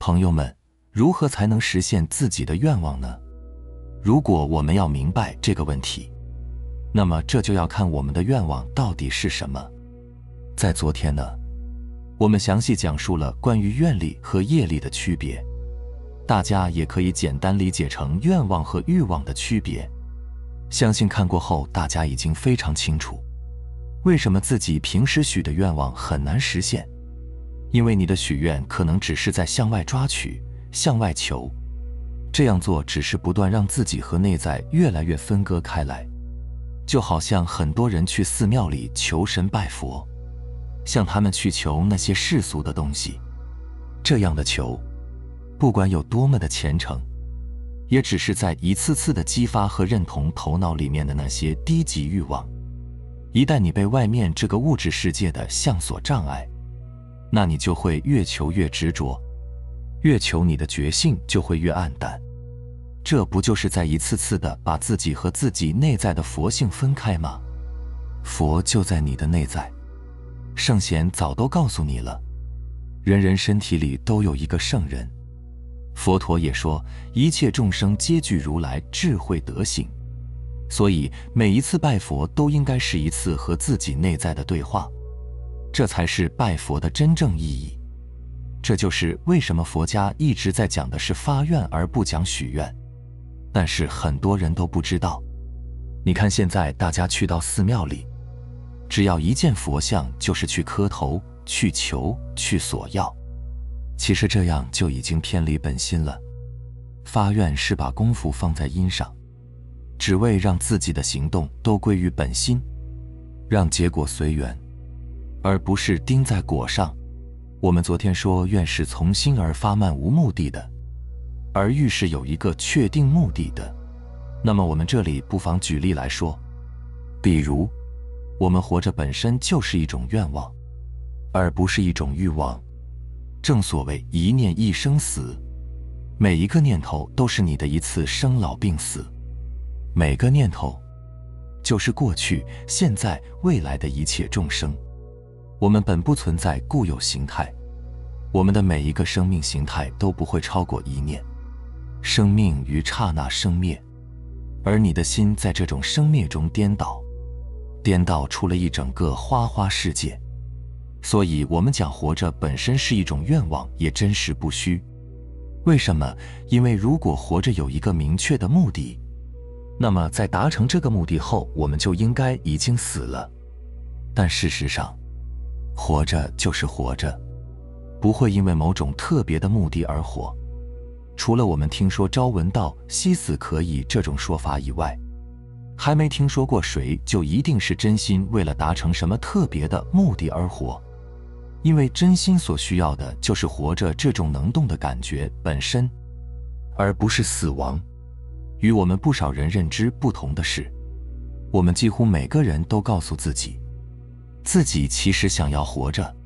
朋友们，如何才能实现自己的愿望呢？如果我们要明白这个问题，那么这就要看我们的愿望到底是什么。在昨天呢，我们详细讲述了关于愿力和业力的区别，大家也可以简单理解成愿望和欲望的区别。相信看过后，大家已经非常清楚，为什么自己平时许的愿望很难实现。因为你的许愿可能只是在向外抓取，向外求，这样做只是不断让自己和内在越来越分割开来。就好像很多人去寺庙里求神拜佛，向他们去求那些世俗的东西，这样的求，不管有多么的虔诚，也只是在一次次的激发和认同头脑里面的那些低级欲望。一旦你被外面这个物质世界的相所障碍，那你就会越求越执着，越求你的觉性就会越暗淡。这不就是在一次次的把自己和自己内在的佛性分开吗？佛就在你的内在，圣贤早都告诉你了，人人身体里都有一个圣人。佛陀也说，一切众生皆具如来智慧德性。所以每一次拜佛都应该是一次和自己内在的对话，这才是拜佛的真正意义。这就是为什么佛家一直在讲的是发愿而不讲许愿，但是很多人都不知道。你看现在大家去到寺庙里，只要一见佛像就是去磕头、去求、去索要，其实这样就已经偏离本心了。发愿是把功夫放在因上，只为让自己的行动都归于本心，让结果随缘，而不是盯在果上。我们昨天说愿是从心而发，漫无目的的，而欲是有一个确定目的的。那么我们这里不妨举例来说，比如我们活着本身就是一种愿望，而不是一种欲望。正所谓一念一生死，每一个念头都是你的一次生老病死，每个念头就是过去、现在、未来的一切众生。我们本不存在固有形态，我们的每一个生命形态都不会超过一念。生命于刹那生灭，而你的心在这种生灭中颠倒，颠倒出了一整个花花世界。所以我们讲活着本身是一种愿望，也真实不虚。为什么？因为如果活着有一个明确的目的，那么在达成这个目的后，我们就应该已经死了。但事实上，活着就是活着，不会因为某种特别的目的而活。除了我们听说朝闻道，夕死可以这种说法以外，还没听说过谁就一定是真心为了达成什么特别的目的而活。因为真心所需要的就是活着这种能动的感觉本身，而不是死亡。与我们不少人认知不同的是，我们几乎每个人都告诉自己，自己其实想要活着，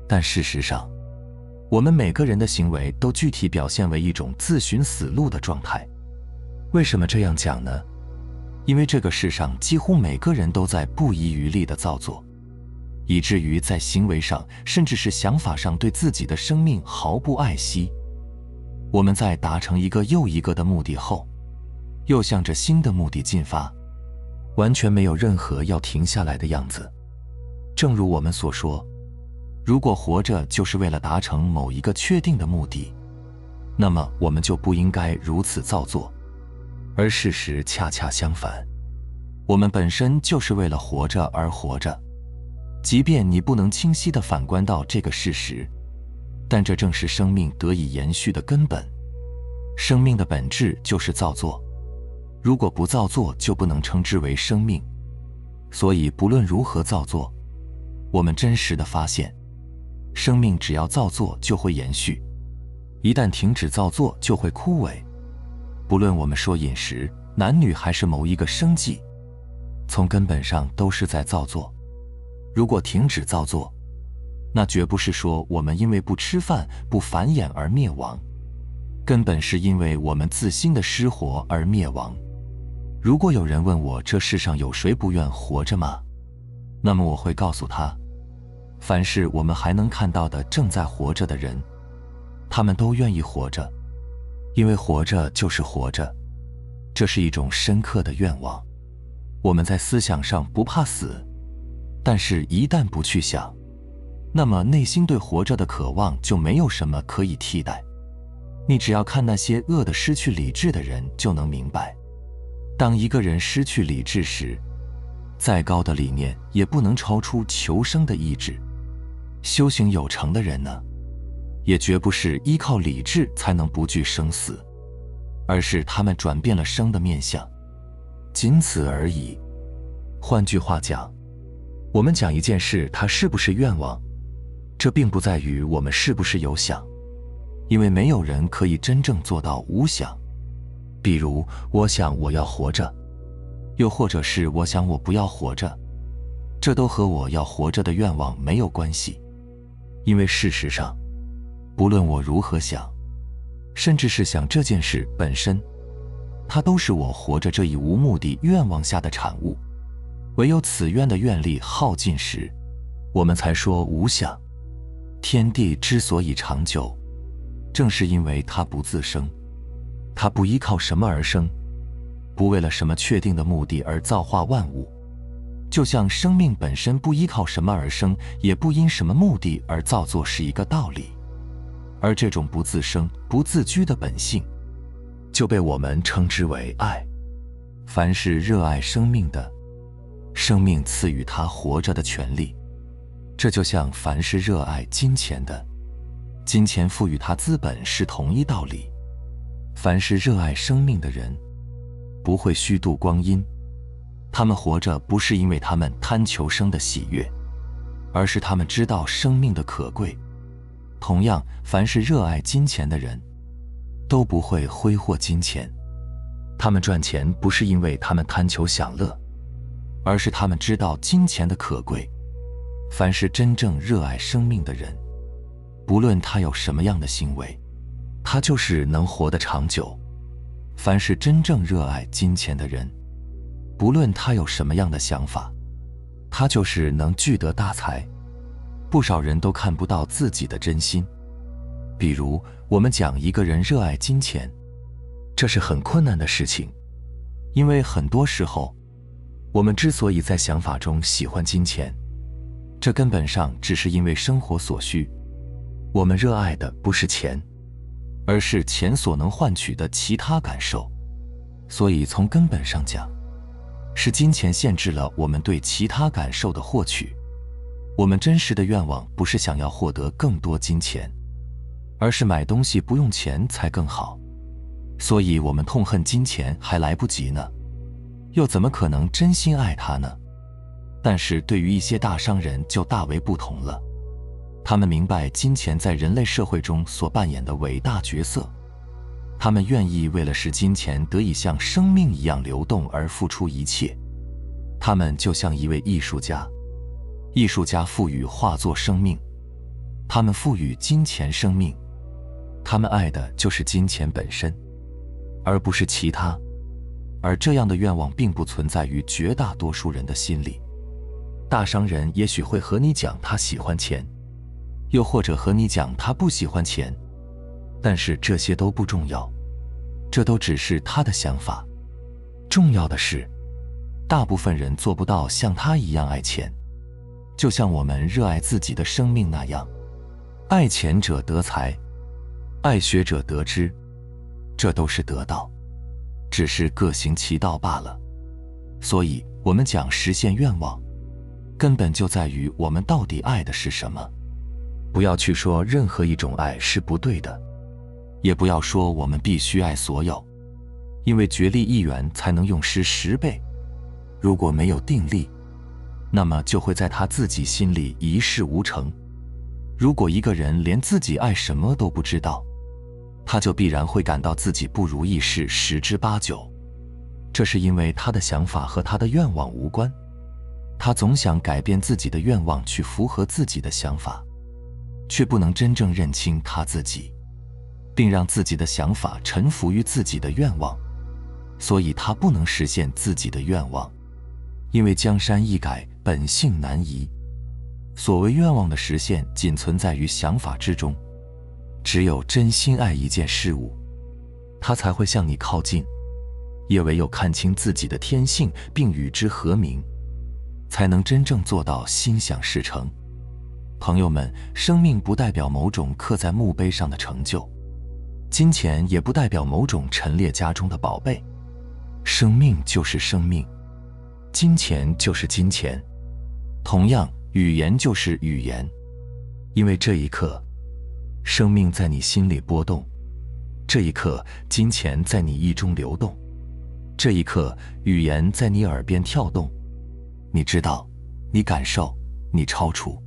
但事实上，我们每个人的行为都具体表现为一种自寻死路的状态。为什么这样讲呢？因为这个世上几乎每个人都在不遗余力地造作，以至于在行为上甚至是想法上对自己的生命毫不爱惜。我们在达成一个又一个的目的后，又向着新的目的进发，完全没有任何要停下来的样子。正如我们所说，如果活着就是为了达成某一个确定的目的，那么我们就不应该如此造作。而事实恰恰相反，我们本身就是为了活着而活着。即便你不能清晰地反观到这个事实，但这正是生命得以延续的根本。生命的本质就是造作，如果不造作，就不能称之为生命。所以不论如何造作，我们真实地发现，生命只要造作就会延续，一旦停止造作就会枯萎。不论我们说饮食、男女还是某一个生计，从根本上都是在造作。如果停止造作，那绝不是说我们因为不吃饭、不繁衍而灭亡，根本是因为我们自心的失活而灭亡。如果有人问我这世上有谁不愿活着吗？那么我会告诉他，凡是我们还能看到的正在活着的人，他们都愿意活着，因为活着就是活着。这是一种深刻的愿望。我们在思想上不怕死，但是一旦不去想，那么内心对活着的渴望就没有什么可以替代。你只要看那些饿得失去理智的人，就能明白，当一个人失去理智时，再高的理念也不能超出求生的意志。修行有成的人呢，也绝不是依靠理智才能不惧生死，而是他们转变了生的面相，仅此而已。换句话讲，我们讲一件事它是不是愿望，这并不在于我们是不是有想，因为没有人可以真正做到无想。比如我想我要活着，又或者是我想我不要活着，这都和我要活着的愿望没有关系。因为事实上，不论我如何想，甚至是想这件事本身，它都是我活着这一无目的愿望下的产物。唯有此愿的愿力耗尽时，我们才说无想。天地之所以长久，正是因为它不自生，它不依靠什么而生，不为了什么确定的目的而造化万物。就像生命本身不依靠什么而生，也不因什么目的而造作是一个道理。而这种不自生、不自居的本性，就被我们称之为爱。凡是热爱生命的，生命赐予他活着的权利。这就像凡是热爱金钱的，金钱赋予他资本是同一道理。凡是热爱生命的人，不会虚度光阴。他们活着不是因为他们贪求生的喜悦，而是他们知道生命的可贵。同样，凡是热爱金钱的人，都不会挥霍金钱。他们赚钱不是因为他们贪求享乐，而是他们知道金钱的可贵。凡是真正热爱生命的人，不论他有什么样的行为，他就是能活得长久。凡是真正热爱金钱的人，不论他有什么样的想法，他就是能聚得大财。不少人都看不到自己的真心。比如我们讲一个人热爱金钱，这是很困难的事情，因为很多时候，我们之所以在想法中喜欢金钱，这根本上只是因为生活所需。我们热爱的不是钱，而是钱所能换取的其他感受。所以从根本上讲，是金钱限制了我们对其他感受的获取。我们真实的愿望不是想要获得更多金钱，而是买东西不用钱才更好。所以我们痛恨金钱还来不及呢，又怎么可能真心爱它呢？但是对于一些大商人就大为不同了，他们明白金钱在人类社会中所扮演的伟大角色，他们愿意为了使金钱得以像生命一样流动而付出一切。他们就像一位艺术家，艺术家赋予画作生命，他们赋予金钱生命，他们爱的就是金钱本身，而不是其他。而这样的愿望并不存在于绝大多数人的心里。大商人也许会和你讲他喜欢钱，又或者和你讲他不喜欢钱，但是这些都不重要，这都只是他的想法。重要的是，大部分人做不到像他一样爱钱。就像我们热爱自己的生命那样，爱钱者得财，爱学者得知，这都是得道，只是各行其道罢了。所以我们讲实现愿望，根本就在于我们到底爱的是什么。不要去说任何一种爱是不对的，也不要说我们必须爱所有，因为决力1元才能用时10倍。如果没有定力，那么就会在他自己心里一事无成。如果一个人连自己爱什么都不知道，他就必然会感到自己不如意事10之8九。这是因为他的想法和他的愿望无关，他总想改变自己的愿望去符合自己的想法，却不能真正认清他自己，并让自己的想法臣服于自己的愿望，所以他不能实现自己的愿望。因为江山易改，本性难移。所谓愿望的实现，仅存在于想法之中。只有真心爱一件事物，它才会向你靠近。也唯有看清自己的天性并与之和鸣，才能真正做到心想事成。朋友们，生命不代表某种刻在墓碑上的成就，金钱也不代表某种陈列家中的宝贝。生命就是生命，金钱就是金钱，同样，语言就是语言。因为这一刻，生命在你心里波动；这一刻，金钱在你意中流动；这一刻，语言在你耳边跳动。你知道，你感受，你超出，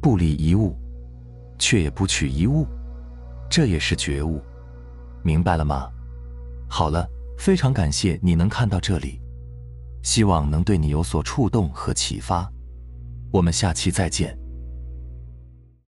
不离一物，却也不取一物，这也是觉悟。明白了吗？好了，非常感谢你能看到这里，希望能对你有所触动和启发。我们下期再见。